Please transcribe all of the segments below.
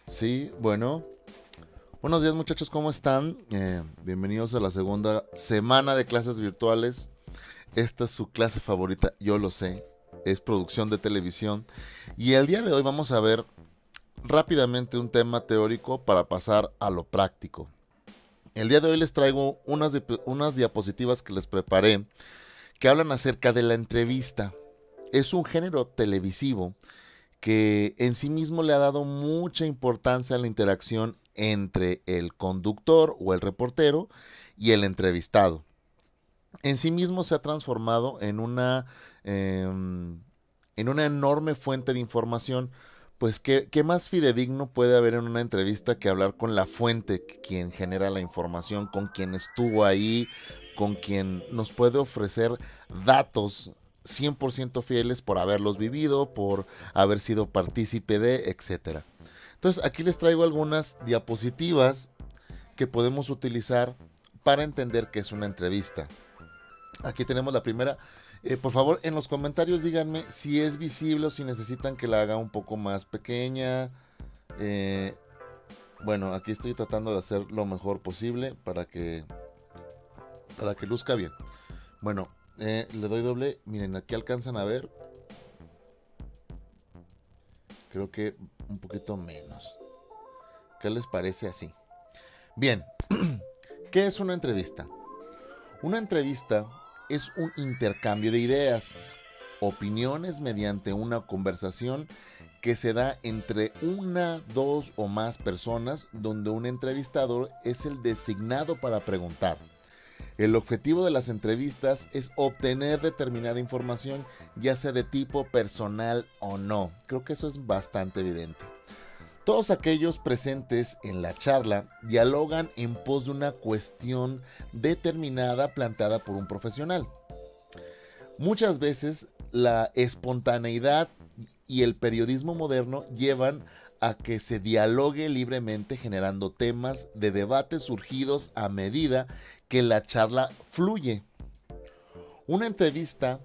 Sí, bueno. Buenos días muchachos, ¿cómo están? Bienvenidos a la segunda semana de clases virtuales. Esta es su clase favorita, yo lo sé. Es producción de televisión. Y el día de hoy vamos a ver rápidamente un tema teórico para pasar a lo práctico. El día de hoy les traigo unas diapositivas que les preparé que hablan acerca de la entrevista. Es un género televisivo que en sí mismo le ha dado mucha importancia a la interacción entre el conductor o el reportero y el entrevistado. En sí mismo se ha transformado en una enorme fuente de información. Pues, ¿qué más fidedigno puede haber en una entrevista que hablar con la fuente, quien genera la información, con quien estuvo ahí, con quien nos puede ofrecer datos 100% fieles por haberlos vivido, por haber sido partícipe de, etcétera? Entonces, aquí les traigo algunas diapositivas que podemos utilizar para entender qué es una entrevista. Aquí tenemos la primera. Por favor, en los comentarios díganme si es visible o si necesitan que la haga un poco más pequeña. Eh, bueno, aquí estoy tratando de hacer lo mejor posible para que luzca bien. Bueno, le doy doble. Miren, aquí alcanzan a ver. Creo que un poquito menos. ¿Qué les parece así? Bien, ¿qué es una entrevista? Una entrevista es un intercambio de ideas, opiniones mediante una conversación que se da entre una, dos o más personas, donde un entrevistador es el designado para preguntar. El objetivo de las entrevistas es obtener determinada información, ya sea de tipo personal o no. Creo que eso es bastante evidente. Todos aquellos presentes en la charla dialogan en pos de una cuestión determinada planteada por un profesional. Muchas veces la espontaneidad y el periodismo moderno llevan a que se dialogue libremente, generando temas de debate surgidos a medida que la charla fluye. Una entrevista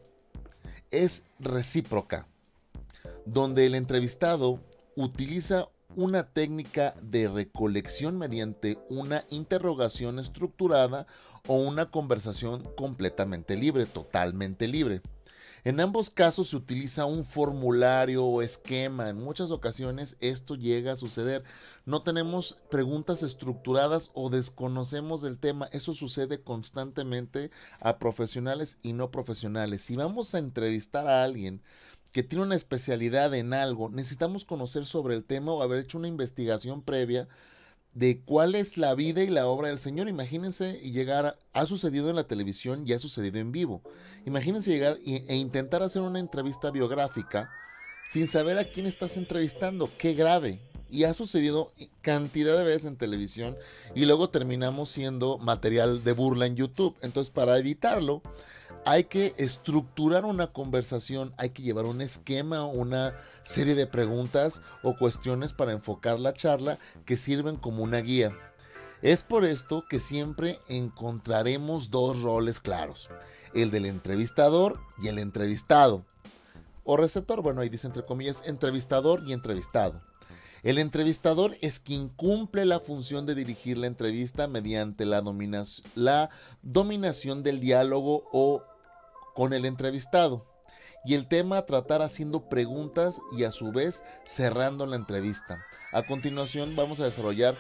es recíproca, donde el entrevistado utiliza una técnica de recolección mediante una interrogación estructurada o una conversación completamente libre, totalmente libre. En ambos casos se utiliza un formulario o esquema. En muchas ocasiones esto llega a suceder. No tenemos preguntas estructuradas o desconocemos del tema. Eso sucede constantemente a profesionales y no profesionales. Si vamos a entrevistar a alguien que tiene una especialidad en algo, necesitamos conocer sobre el tema o haber hecho una investigación previa de cuál es la vida y la obra del Señor. Imagínense y llegar, ha sucedido en la televisión y ha sucedido en vivo. Imagínense llegar e intentar hacer una entrevista biográfica sin saber a quién estás entrevistando. Qué grave. Y ha sucedido cantidad de veces en televisión y luego terminamos siendo material de burla en YouTube. Entonces, para evitarlo, hay que estructurar una conversación, hay que llevar un esquema, una serie de preguntas o cuestiones para enfocar la charla que sirven como una guía. Es por esto que siempre encontraremos dos roles claros, el del entrevistador y el entrevistado. O receptor, bueno, ahí dice entre comillas, entrevistador y entrevistado. El entrevistador es quien cumple la función de dirigir la entrevista mediante la dominación del diálogo o con el entrevistado. Y el tema a tratar haciendo preguntas y a su vez cerrando la entrevista. A continuación vamos a desarrollar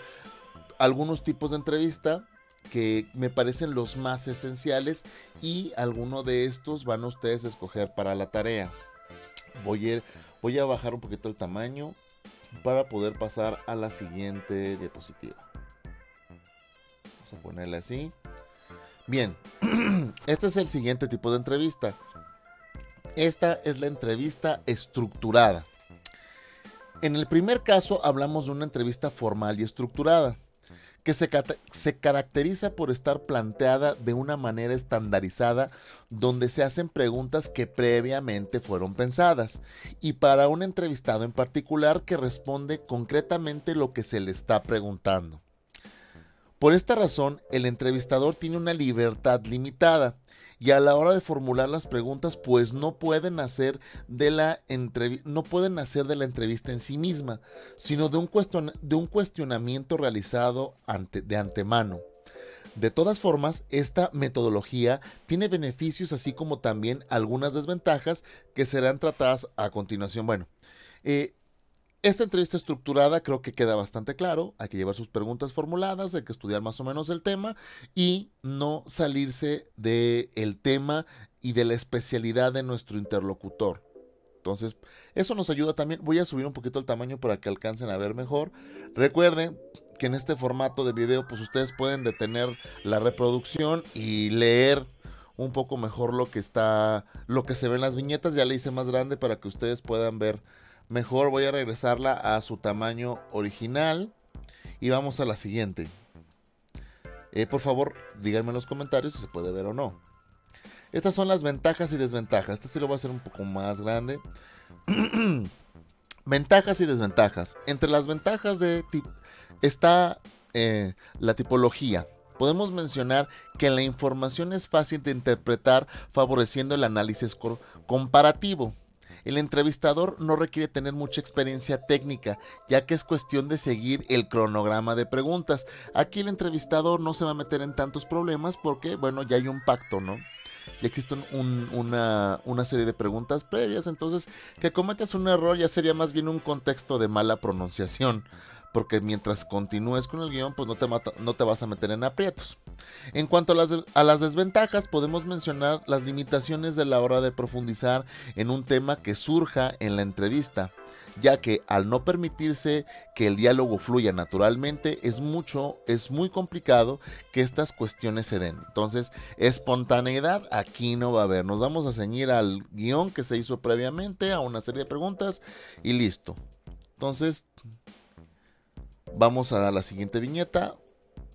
algunos tipos de entrevista que me parecen los más esenciales y alguno de estos van a ustedes a escoger para la tarea. Voy a bajar un poquito el tamaño para poder pasar a la siguiente diapositiva. Vamos a ponerla así. Bien, este es el siguiente tipo de entrevista. Esta es la entrevista estructurada. En el primer caso hablamos de una entrevista formal y estructurada, que se caracteriza por estar planteada de una manera estandarizada, donde se hacen preguntas que previamente fueron pensadas, y para un entrevistado en particular que responde concretamente lo que se le está preguntando. Por esta razón, el entrevistador tiene una libertad limitada y a la hora de formular las preguntas pues no pueden hacer de la entrevista en sí misma, sino de un cuestionamiento realizado de antemano. De todas formas, esta metodología tiene beneficios así como también algunas desventajas que serán tratadas a continuación. Bueno, esta entrevista estructurada creo que queda bastante claro. Hay que llevar sus preguntas formuladas, hay que estudiar más o menos el tema y no salirse del tema y de la especialidad de nuestro interlocutor. Entonces, eso nos ayuda también. Voy a subir un poquito el tamaño para que alcancen a ver mejor. Recuerden que en este formato de video, pues ustedes pueden detener la reproducción y leer un poco mejor lo que se ve en las viñetas. Ya la hice más grande para que ustedes puedan ver mejor. Voy a regresarla a su tamaño original y vamos a la siguiente. Por favor, díganme en los comentarios si se puede ver o no. Estas son las ventajas y desventajas. Este sí lo voy a hacer un poco más grande. Ventajas y desventajas. Entre las ventajas está la tipología. Podemos mencionar que la información es fácil de interpretar, favoreciendo el análisis comparativo. El entrevistador no requiere tener mucha experiencia técnica, ya que es cuestión de seguir el cronograma de preguntas. Aquí el entrevistador no se va a meter en tantos problemas porque, bueno, ya hay un pacto, ¿no? Ya existe una serie de preguntas previas, entonces que cometas un error ya sería más bien un contexto de mala pronunciación, porque mientras continúes con el guión, pues no te vas a meter en aprietos. En cuanto a las desventajas, podemos mencionar las limitaciones de la hora de profundizar en un tema que surja en la entrevista, ya que al no permitirse que el diálogo fluya naturalmente, es muy complicado que estas cuestiones se den. Entonces, espontaneidad aquí no va a haber. Nos vamos a ceñir al guión que se hizo previamente, a una serie de preguntas y listo. Entonces, vamos a la siguiente viñeta.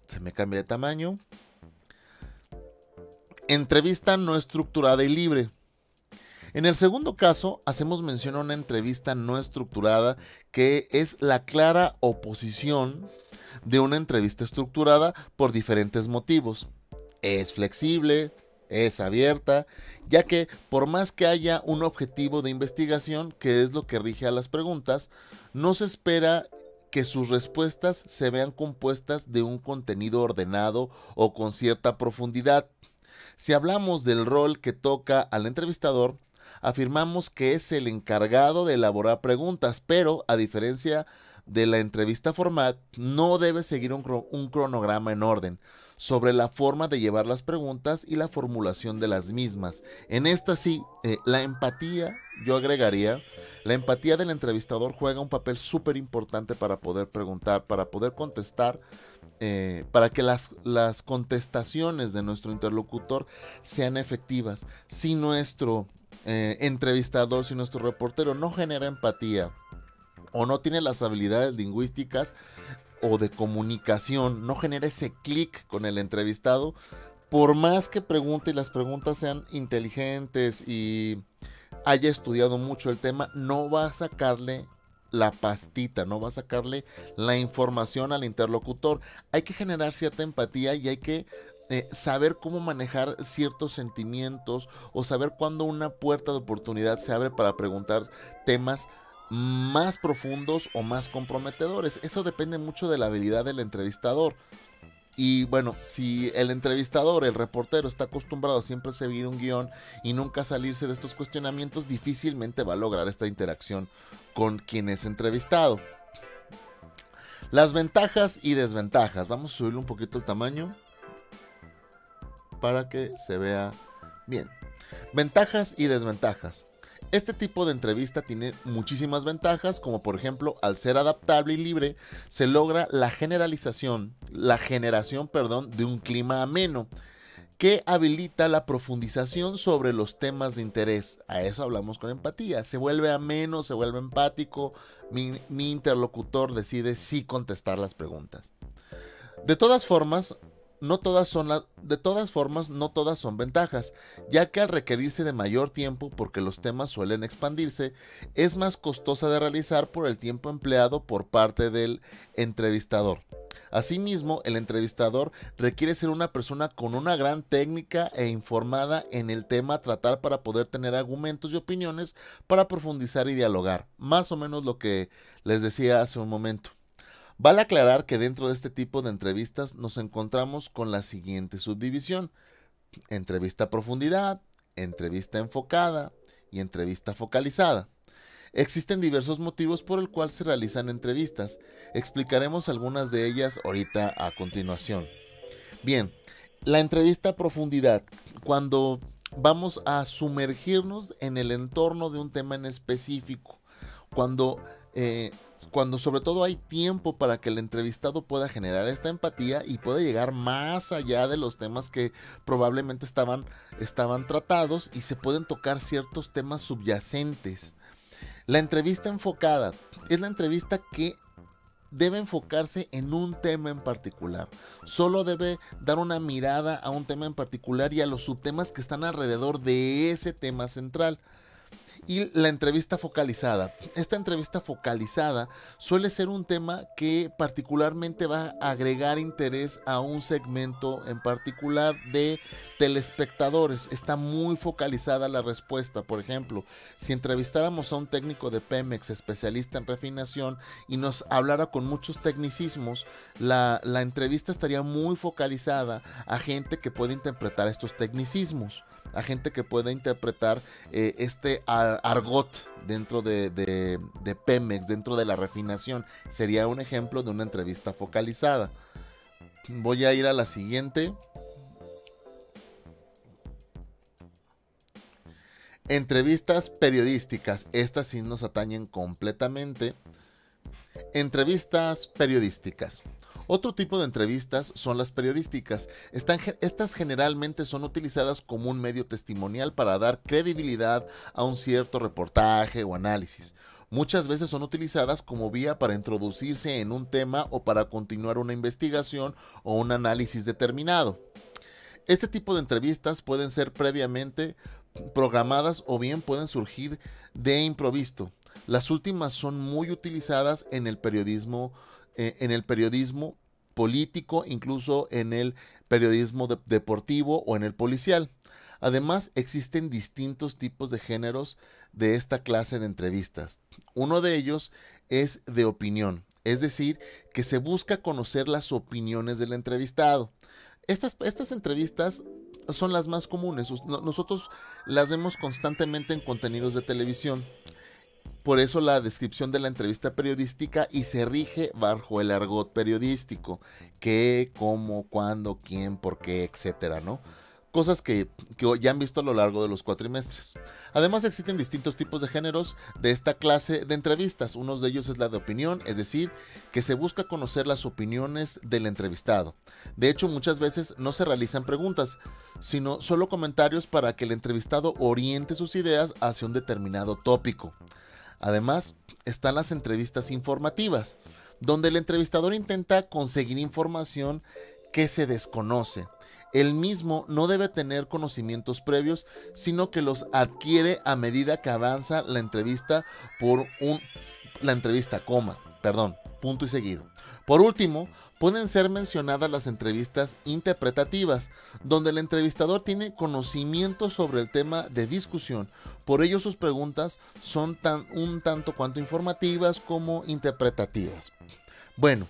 Se me cambia de tamaño. Entrevista no estructurada y libre. En el segundo caso, hacemos mención a una entrevista no estructurada, que es la clara oposición de una entrevista estructurada por diferentes motivos. Es flexible, es abierta, ya que por más que haya un objetivo de investigación, que es lo que rige a las preguntas, no se espera que sus respuestas se vean compuestas de un contenido ordenado o con cierta profundidad. Si hablamos del rol que toca al entrevistador, afirmamos que es el encargado de elaborar preguntas, pero a diferencia de la entrevista formal, no debe seguir un cronograma en orden sobre la forma de llevar las preguntas y la formulación de las mismas. En esta sí, la empatía, yo agregaría, la empatía del entrevistador juega un papel súper importante para poder preguntar, para poder contestar, para que las contestaciones de nuestro interlocutor sean efectivas. Si nuestro entrevistador, si nuestro reportero no genera empatía o no tiene las habilidades lingüísticas o de comunicación, no genera ese clic con el entrevistado, por más que pregunte y las preguntas sean inteligentes y haya estudiado mucho el tema, no va a sacarle la pastita, no va a sacarle la información al interlocutor. Hay que generar cierta empatía y hay que saber cómo manejar ciertos sentimientos o saber cuándo una puerta de oportunidad se abre para preguntar temas más profundos o más comprometedores. Eso depende mucho de la habilidad del entrevistador. Y bueno, si el entrevistador, el reportero, está acostumbrado a siempre seguir un guión y nunca salirse de estos cuestionamientos, difícilmente va a lograr esta interacción con quien es entrevistado. Las ventajas y desventajas. Vamos a subirle un poquito el tamaño para que se vea bien. Ventajas y desventajas. Este tipo de entrevista tiene muchísimas ventajas, como por ejemplo, al ser adaptable y libre, se logra la generación de un clima ameno, que habilita la profundización sobre los temas de interés. A eso hablamos con empatía. Se vuelve ameno, se vuelve empático, mi interlocutor decide sí contestar las preguntas. De todas formas, no todas son ventajas, ya que al requerirse de mayor tiempo, porque los temas suelen expandirse, es más costosa de realizar por el tiempo empleado por parte del entrevistador. Asimismo, el entrevistador requiere ser una persona con una gran técnica e informada en el tema a tratar para poder tener argumentos y opiniones para profundizar y dialogar. Más o menos lo que les decía hace un momento. Vale aclarar que dentro de este tipo de entrevistas nos encontramos con la siguiente subdivisión: entrevista a profundidad, entrevista enfocada y entrevista focalizada. Existen diversos motivos por el cual se realizan entrevistas. Explicaremos algunas de ellas ahorita a continuación. Bien, la entrevista a profundidad, cuando vamos a sumergirnos en el entorno de un tema en específico, cuando, cuando sobre todo hay tiempo para que el entrevistado pueda generar esta empatía y pueda llegar más allá de los temas que probablemente estaban tratados, y se pueden tocar ciertos temas subyacentes. La entrevista enfocada es la entrevista que debe enfocarse en un tema en particular. Solo debe dar una mirada a un tema en particular y a los subtemas que están alrededor de ese tema central. Y la entrevista focalizada. Esta entrevista focalizada suele ser un tema que particularmente va a agregar interés a un segmento en particular de telespectadores. Está muy focalizada la respuesta. Por ejemplo, si entrevistáramos a un técnico de Pemex, especialista en refinación, y nos hablara con muchos tecnicismos, la entrevista estaría muy focalizada a gente que puede interpretar estos tecnicismos, a gente que pueda interpretar este argot dentro de Pemex, dentro de la refinación. Sería un ejemplo de una entrevista focalizada. Voy a ir a la siguiente. Entrevistas periodísticas. Estas sí nos atañen completamente. Entrevistas periodísticas. Otro tipo de entrevistas son las periodísticas. Estas generalmente son utilizadas como un medio testimonial para dar credibilidad a un cierto reportaje o análisis. Muchas veces son utilizadas como vía para introducirse en un tema o para continuar una investigación o un análisis determinado. Este tipo de entrevistas pueden ser previamente programadas o bien pueden surgir de improviso. Las últimas son muy utilizadas en el periodismo político, incluso en el periodismo deportivo o en el policial. Además, existen distintos tipos de géneros de esta clase de entrevistas. Uno de ellos es de opinión, es decir, que se busca conocer las opiniones del entrevistado. Estas entrevistas son las más comunes. Nosotros las vemos constantemente en contenidos de televisión. Por eso la descripción de la entrevista periodística y se rige bajo el argot periodístico: qué, cómo, cuándo, quién, por qué, etcétera, ¿no? Cosas que ya han visto a lo largo de los cuatrimestres. Además, existen distintos tipos de géneros de esta clase de entrevistas. Uno de ellos es la de opinión, es decir, que se busca conocer las opiniones del entrevistado. De hecho, muchas veces no se realizan preguntas, sino solo comentarios para que el entrevistado oriente sus ideas hacia un determinado tópico. Además, están las entrevistas informativas, donde el entrevistador intenta conseguir información que se desconoce. Él mismo no debe tener conocimientos previos, sino que los adquiere a medida que avanza la entrevista punto y seguido. Por último, pueden ser mencionadas las entrevistas interpretativas, donde el entrevistador tiene conocimiento sobre el tema de discusión. Por ello, sus preguntas son un tanto cuanto informativas como interpretativas. Bueno,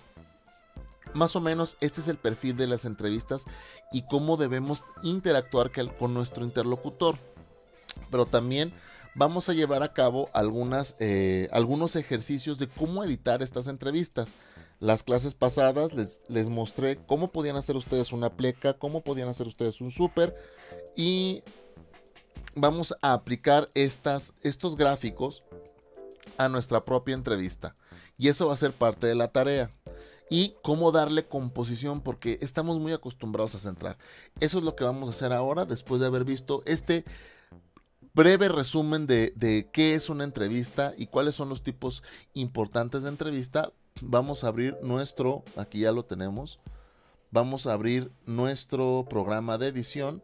más o menos este es el perfil de las entrevistas y cómo debemos interactuar con nuestro interlocutor. Pero también vamos a llevar a cabo algunos ejercicios de cómo editar estas entrevistas. Las clases pasadas les mostré cómo podían hacer ustedes una pleca, cómo podían hacer ustedes un súper, y vamos a aplicar estos gráficos a nuestra propia entrevista. Y eso va a ser parte de la tarea. Y cómo darle composición, porque estamos muy acostumbrados a centrar. Eso es lo que vamos a hacer ahora, después de haber visto este breve resumen de qué es una entrevista y cuáles son los tipos importantes de entrevista. Vamos a abrir aquí ya lo tenemos, vamos a abrir nuestro programa de edición.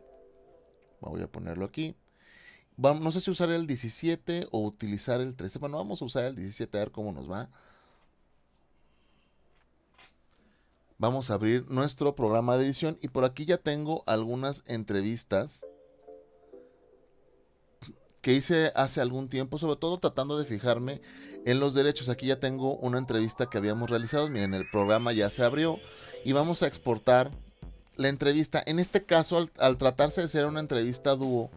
Voy a ponerlo aquí. No sé si usar el 17 o utilizar el 13. Bueno, vamos a usar el 17 a ver cómo nos va. Vamos a abrir nuestro programa de edición y por aquí ya tengo algunas entrevistas que hice hace algún tiempo, sobre todo tratando de fijarme en los derechos. Aquí ya tengo una entrevista que habíamos realizado. Miren, el programa ya se abrió y vamos a exportar la entrevista. En este caso, al tratarse de ser una entrevista dúo,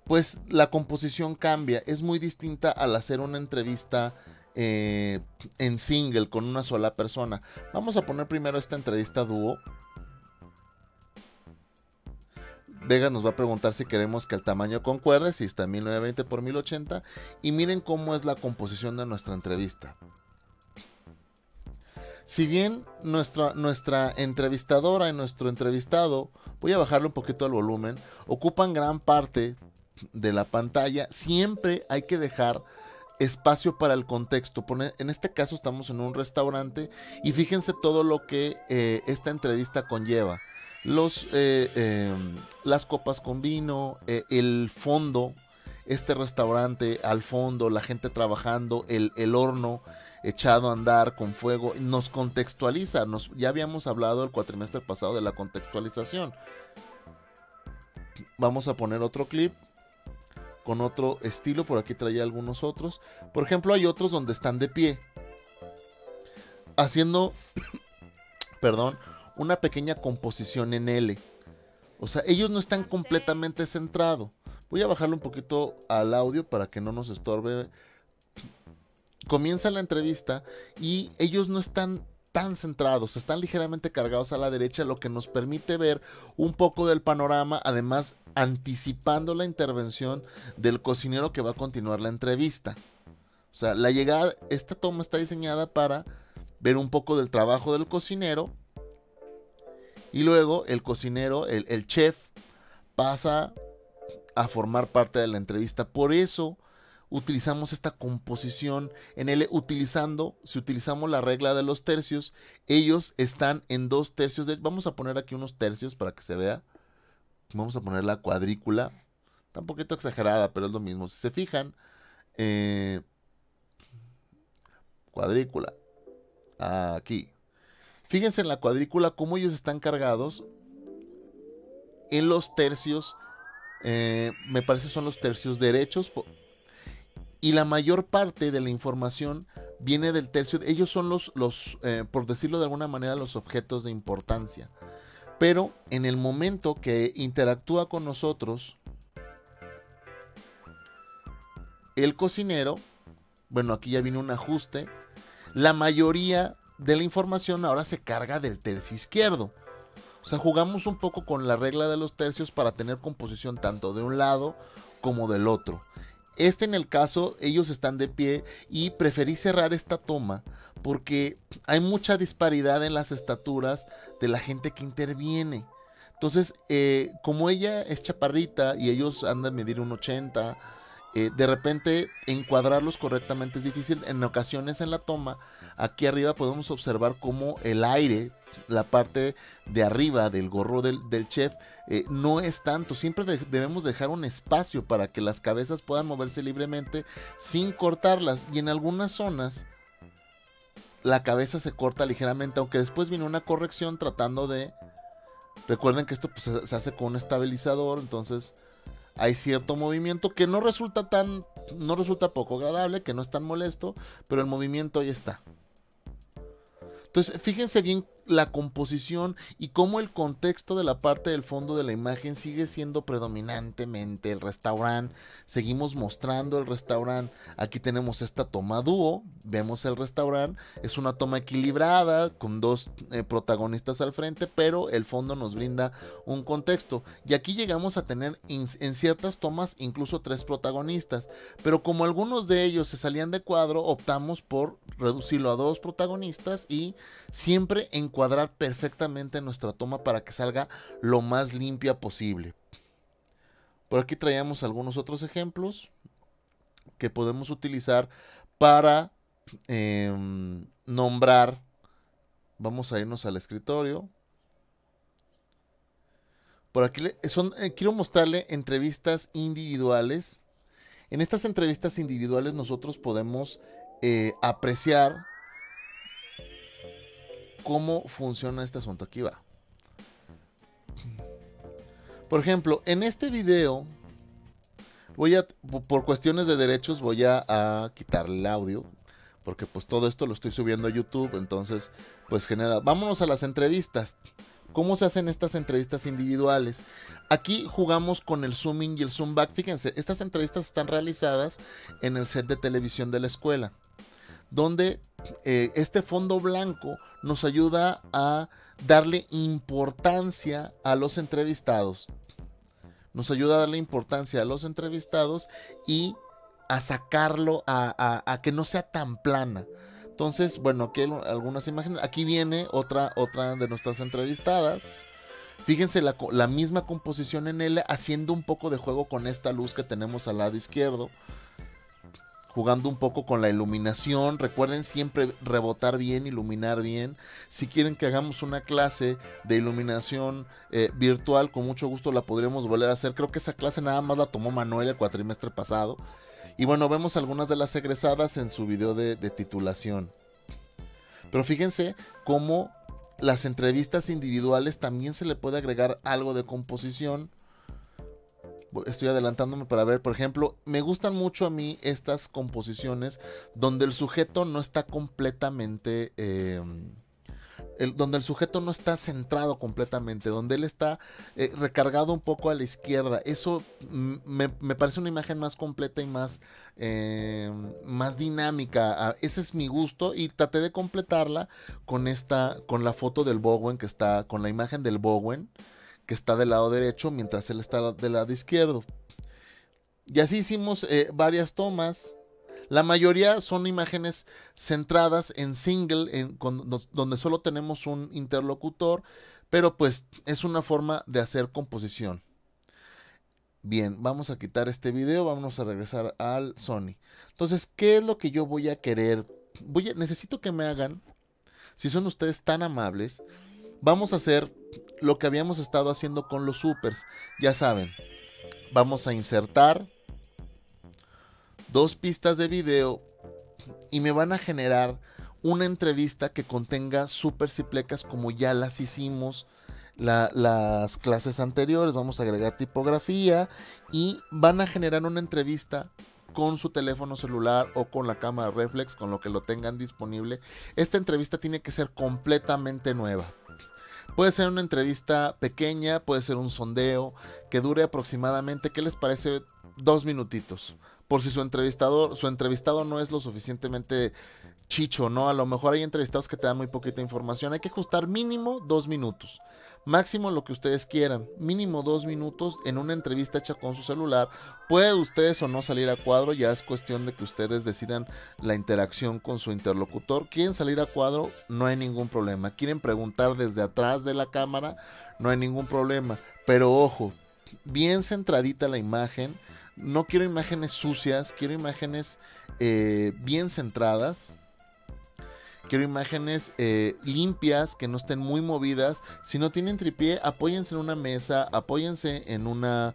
pues la composición cambia. Es muy distinta al hacer una entrevista en single con una sola persona. Vamos a poner primero esta entrevista dúo. Vega nos va a preguntar si queremos que el tamaño concuerde, si está en 1920 por 1080. Y miren cómo es la composición de nuestra entrevista. Si bien nuestra entrevistadora y nuestro entrevistado, voy a bajarle un poquito el volumen, ocupan gran parte de la pantalla, siempre hay que dejar espacio para el contexto. En este caso estamos en un restaurante y fíjense todo lo que esta entrevista conlleva. Las copas con vino, el fondo, este restaurante al fondo, la gente trabajando, el horno echado a andar con fuego, nos contextualiza. Ya habíamos hablado el cuatrimestre pasado de la contextualización. Vamos a poner otro clip con otro estilo. Por aquí traía algunos otros. Por ejemplo, hay otros donde están de pie haciendo perdón, una pequeña composición en L. O sea, ellos no están completamente centrados. Voy a bajarle un poquito al audio para que no nos estorbe. Comienza la entrevista y ellos no están tan centrados, están ligeramente cargados a la derecha, lo que nos permite ver un poco del panorama, además anticipando la intervención del cocinero que va a continuar la entrevista. O sea, esta toma está diseñada para ver un poco del trabajo del cocinero y luego el cocinero, el chef, pasa a formar parte de la entrevista. Por eso utilizamos esta composición en L, si utilizamos la regla de los tercios, ellos están en 2 tercios. Vamos a poner aquí unos tercios para que se vea. Vamos a poner la cuadrícula. Está un poquito exagerada, pero es lo mismo. Si se fijan, cuadrícula. Aquí. Fíjense en la cuadrícula cómo ellos están cargados en los tercios. Me parece son los tercios derechos. Y la mayor parte de la información viene del tercio. Ellos son por decirlo de alguna manera, los objetos de importancia. Pero en el momento que interactúa con nosotros el cocinero, bueno, aquí ya viene un ajuste. La mayoría de la información ahora se carga del tercio izquierdo. O sea, jugamos un poco con la regla de los tercios para tener composición tanto de un lado como del otro. En el caso, ellos están de pie y preferí cerrar esta toma porque hay mucha disparidad en las estaturas de la gente que interviene. Entonces, como ella es chaparrita y ellos andan a medir 1.80, de repente encuadrarlos correctamente es difícil. En ocasiones en la toma, aquí arriba podemos observar cómo el aire, la parte de arriba del gorro del chef, no es tanto. Siempre debemos dejar un espacio para que las cabezas puedan moverse libremente sin cortarlas. Y en algunas zonas la cabeza se corta ligeramente, aunque después viene una corrección tratando de... Recuerden que esto pues, se hace con un estabilizador, entonces hay cierto movimiento que no resulta poco agradable, que no es tan molesto, pero el movimiento ahí está. Entonces, fíjense bien la composición y cómo el contexto de la parte del fondo de la imagen sigue siendo predominantemente el restaurante. Seguimos mostrando el restaurante. Aquí tenemos esta toma dúo. Vemos el restaurante. Es una toma equilibrada con 2 protagonistas al frente, pero el fondo nos brinda un contexto. Y aquí llegamos a tener en ciertas tomas incluso 3 protagonistas. Pero como algunos de ellos se salían de cuadro, optamos por reducirlo a 2 protagonistas y siempre encuadrar perfectamente nuestra toma para que salga lo más limpia posible. Por aquí traíamos algunos otros ejemplos que podemos utilizar para nombrar. Vamos a irnos al escritorio. Por aquí quiero mostrarle entrevistas individuales. En estas entrevistas individuales nosotros podemos apreciar cómo funciona este asunto. Aquí va. Por ejemplo, en este video por cuestiones de derechos voy a quitarle el audio, porque pues todo esto lo estoy subiendo a YouTube, entonces pues genera. Vámonos a las entrevistas. ¿Cómo se hacen estas entrevistas individuales? Aquí jugamos con el zoom in y el zoom back. Fíjense, estas entrevistas están realizadas en el set de televisión de la escuela, donde este fondo blanco nos ayuda a darle importancia a los entrevistados. Nos ayuda a darle importancia a los entrevistados y a sacarlo a que no sea tan plana. Entonces, bueno, aquí hay algunas imágenes. Aquí viene otra de nuestras entrevistadas. Fíjense la misma composición en L, haciendo un poco de juego con esta luz que tenemos al lado izquierdo. Jugando un poco con la iluminación. Recuerden siempre rebotar bien, iluminar bien. Si quieren que hagamos una clase de iluminación virtual, con mucho gusto la podríamos volver a hacer. Creo que esa clase nada más la tomó Manuel el cuatrimestre pasado. Y bueno, vemos algunas de las egresadas en su video de titulación. Pero fíjense cómo las entrevistas individuales también se le puede agregar algo de composición. Estoy adelantándome para ver, por ejemplo, me gustan mucho a mí estas composiciones donde el sujeto no está completamente, donde el sujeto no está centrado completamente, donde él está recargado un poco a la izquierda. Eso me parece una imagen más completa y más dinámica. Ese es mi gusto y traté de completarla con la foto del Bowen, que está con la imagen del Bowen, que está del lado derecho, mientras él está del lado izquierdo. Y así hicimos varias tomas. La mayoría son imágenes centradas en single, donde solo tenemos un interlocutor, pero pues es una forma de hacer composición. Bien, vamos a quitar este video, vamos a regresar al Sony. Entonces, ¿qué es lo que yo voy a querer? Necesito que me hagan, si son ustedes tan amables, vamos a hacer lo que habíamos estado haciendo con los supers. Ya saben, vamos a insertar 2 pistas de video y me van a generar una entrevista que contenga supers y plecas como ya las hicimos las clases anteriores. Vamos a agregar tipografía y van a generar una entrevista con su teléfono celular o con la cámara reflex, con lo que lo tengan disponible. Esta entrevista tiene que ser completamente nueva. Puede ser una entrevista pequeña, puede ser un sondeo que dure aproximadamente, ¿qué les parece? 2 minutitos. Por si su entrevistado no es lo suficientemente chicho, ¿no? A lo mejor hay entrevistados que te dan muy poquita información. Hay que ajustar mínimo 2 minutos. Máximo lo que ustedes quieran. Mínimo 2 minutos en una entrevista hecha con su celular. Puede ustedes o no salir a cuadro. Ya es cuestión de que ustedes decidan la interacción con su interlocutor. ¿Quieren salir a cuadro? No hay ningún problema. ¿Quieren preguntar desde atrás de la cámara? No hay ningún problema. Pero ojo, bien centradita la imagen. No quiero imágenes sucias. Quiero imágenes bien centradas. Quiero imágenes limpias, que no estén muy movidas. Si no tienen tripié, apóyense en una mesa, apóyense en una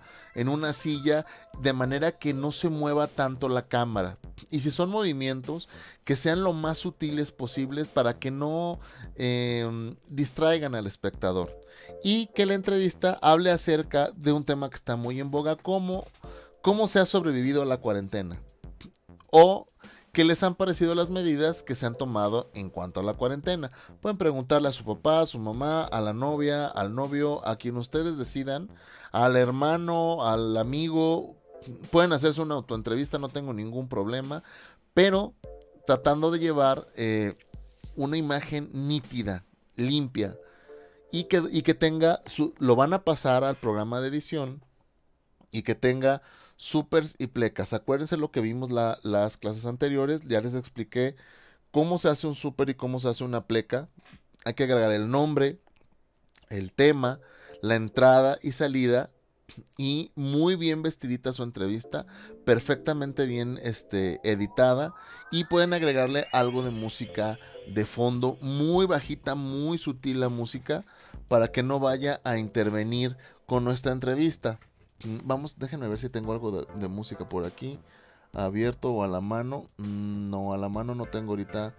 silla, de manera que no se mueva tanto la cámara. Y si son movimientos, que sean lo más sutiles posibles para que no distraigan al espectador. Y que la entrevista hable acerca de un tema que está muy en boga, como cómo se ha sobrevivido a la cuarentena. O ¿qué les han parecido las medidas que se han tomado en cuanto a la cuarentena? Pueden preguntarle a su papá, a su mamá, a la novia, al novio, a quien ustedes decidan, al hermano, al amigo. Pueden hacerse una autoentrevista, no tengo ningún problema, pero tratando de llevar una imagen nítida, limpia, y que tenga lo van a pasar al programa de edición y que tenga supers y plecas. Acuérdense lo que vimos las clases anteriores. Ya les expliqué cómo se hace un super y cómo se hace una pleca. Hay que agregar el nombre, el tema, la entrada y salida. Y muy bien vestidita su entrevista, perfectamente bien editada. Y pueden agregarle algo de música de fondo, muy bajita, muy sutil la música, para que no vaya a intervenir con nuestra entrevista. Déjenme ver si tengo algo de música por aquí abierto o a la mano. No, a la mano no tengo ahorita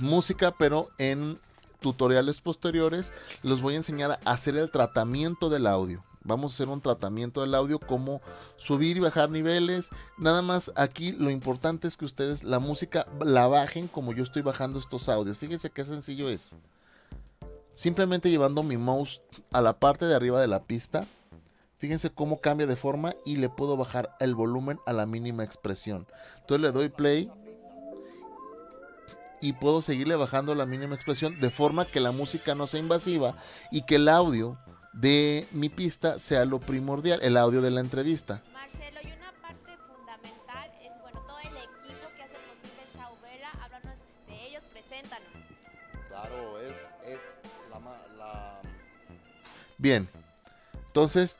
música, pero en tutoriales posteriores les voy a enseñar a hacer el tratamiento del audio. Vamos a hacer un tratamiento del audio, como subir y bajar niveles. Nada más aquí lo importante es que ustedes la música la bajen como yo estoy bajando estos audios. Fíjense qué sencillo es. Simplemente llevando mi mouse a la parte de arriba de la pista. Fíjense cómo cambia de forma y le puedo bajar el volumen a la mínima expresión. Entonces le doy play y puedo seguirle bajando la mínima expresión de forma que la música no sea invasiva y que el audio de mi pista sea lo primordial, el audio de la entrevista. Marcelo, y una parte fundamental es, bueno, todo el equipo que hace posible Shoutbella. Háblanos de ellos, preséntanos. Claro, es la... Bien, entonces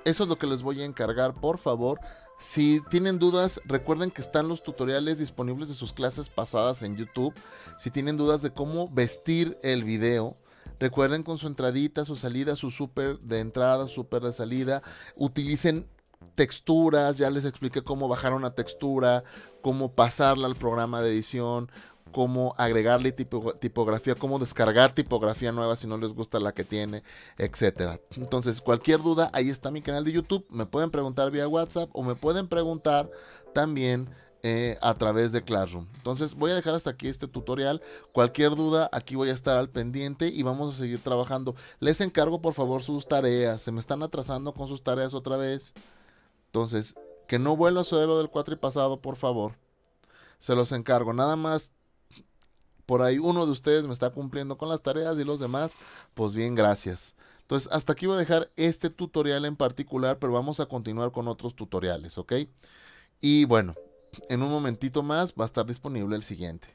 eso es lo que les voy a encargar, por favor. Si tienen dudas, recuerden que están los tutoriales disponibles de sus clases pasadas en YouTube. Si tienen dudas de cómo vestir el video, recuerden con su entradita, su salida, su súper de entrada, súper de salida. Utilicen texturas, ya les expliqué cómo bajar una textura, cómo pasarla al programa de edición, cómo agregarle tipografía, cómo descargar tipografía nueva si no les gusta la que tiene, etcétera. Entonces, cualquier duda, ahí está mi canal de YouTube. Me pueden preguntar vía WhatsApp o me pueden preguntar también a través de Classroom. Entonces voy a dejar hasta aquí este tutorial. Cualquier duda, aquí voy a estar al pendiente y vamos a seguir trabajando. Les encargo por favor sus tareas. Se me están atrasando con sus tareas otra vez. Entonces, que no vuelva a suceder lo del cuatripasado, por favor. Se los encargo. Nada más, por ahí uno de ustedes me está cumpliendo con las tareas y los demás, pues bien, gracias. Entonces, hasta aquí voy a dejar este tutorial en particular, pero vamos a continuar con otros tutoriales, ¿ok? Y bueno, en un momentito más va a estar disponible el siguiente.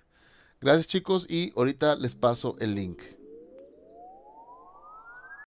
Gracias chicos y ahorita les paso el link.